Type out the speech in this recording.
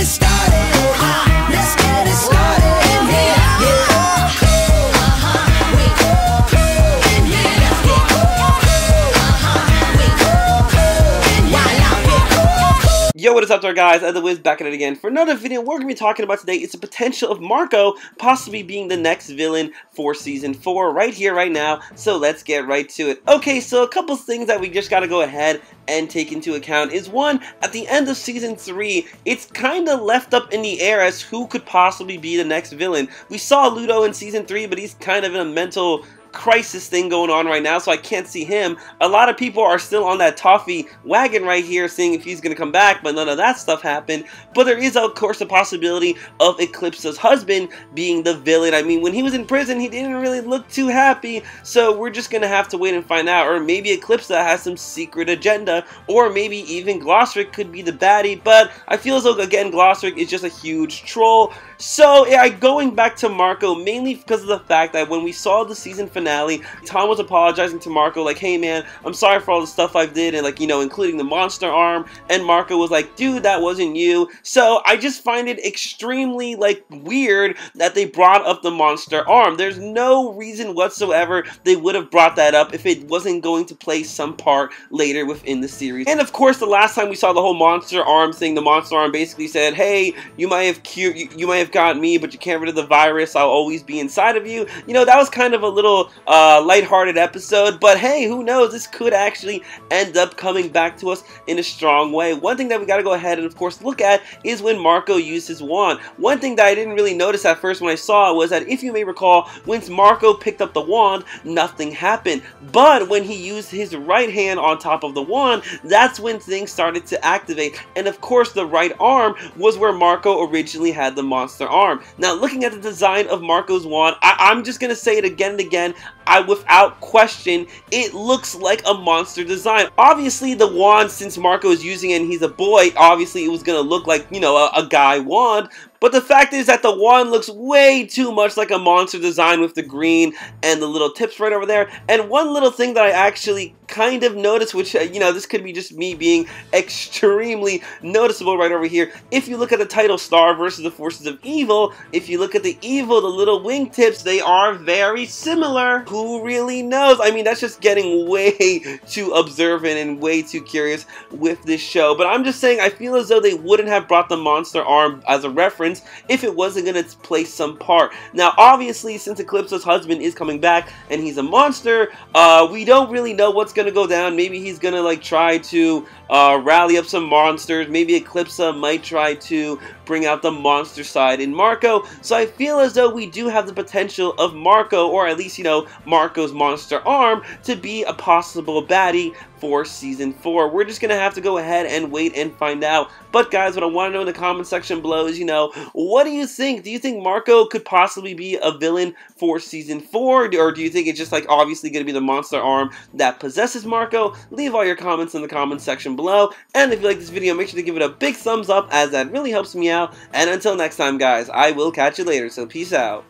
it started. Let's get it started in here. Yo, what is up there, guys? The Wiz back at it again for another video. What we're going to be talking about today is the potential of Marco possibly being the next villain for Season 4 right here, right now. So let's get right to it. Okay, so a couple things that we just got to go ahead and take into account is, one, at the end of Season 3, it's kind of left up in the air as who could possibly be the next villain. We saw Ludo in Season 3, but he's kind of in a mental crisis thing going on right now, so I can't see him. A lot of people are still on that Toffee wagon right here, seeing if he's going to come back, but none of that stuff happened. But there is, of course, a possibility of Eclipsa's husband being the villain. I mean, when he was in prison, he didn't really look too happy, so we're just going to have to wait and find out. Or maybe Eclipsa has some secret agenda, or maybe even Glossaryck could be the baddie, but I feel as though, again, Glossaryck is just a huge troll. So, yeah, going back to Marco, mainly because of the fact that when we saw the season finale, Tom was apologizing to Marco, like, hey man, I'm sorry for all the stuff I did, and like, you know, including the monster arm, and Marco was like, dude, that wasn't you. So, I just find it extremely, like, weird that they brought up the monster arm. There's no reason whatsoever they would have brought that up if it wasn't going to play some part later within the series. And of course, the last time we saw the whole monster arm thing, the monster arm basically said, hey, you might have got me, but you can't rid of the virus. I'll always be inside of you. You know, that was kind of a little lighthearted episode, but hey, who knows? This could actually end up coming back to us in a strong way. One thing that we got to go ahead and, of course, look at is when Marco used his wand. One thing that I didn't really notice at first when I saw it was that, if you may recall, once Marco picked up the wand, nothing happened. But when he used his right hand on top of the wand, that's when things started to activate. And of course, the right arm was where Marco originally had the monster arm. Now, looking at the design of Marco's wand, I'm just gonna say it again and again, without question, it looks like a monster design. Obviously, the wand, since Marco is using it and he's a boy, obviously it was gonna look like, you know, a guy wand. But the fact is that the wand looks way too much like a monster design with the green and the little tips right over there. And one little thing that I actually kind of noticed, which, you know, this could be just me being extremely noticeable right over here. If you look at the title Star versus the Forces of Evil, if you look at the evil, the little wingtips, they are very similar. Who really knows? I mean, that's just getting way too observant and way too curious with this show. But I'm just saying, I feel as though they wouldn't have brought the monster arm as a reference if it wasn't going to play some part. Now, obviously, since Eclipsa's husband is coming back and he's a monster, we don't really know what's going to go down. Maybe he's going to, like, try to rally up some monsters. Maybe Eclipsa might try to bring out the monster side in Marco. So I feel as though we do have the potential of Marco, or at least, you know, Marco's monster arm, to be a possible baddie for Season 4. We're just gonna have to go ahead and wait and find out. But guys, what I want to know in the comment section below is, you know, what do you think? Do you think Marco could possibly be a villain for Season 4? Or do you think it's just, like, obviously gonna be the monster arm that possesses Marco? Leave all your comments in the comment section below. And if you like this video, make sure to give it a big thumbs up, as that really helps me out. And until next time, guys, I will catch you later. So peace out.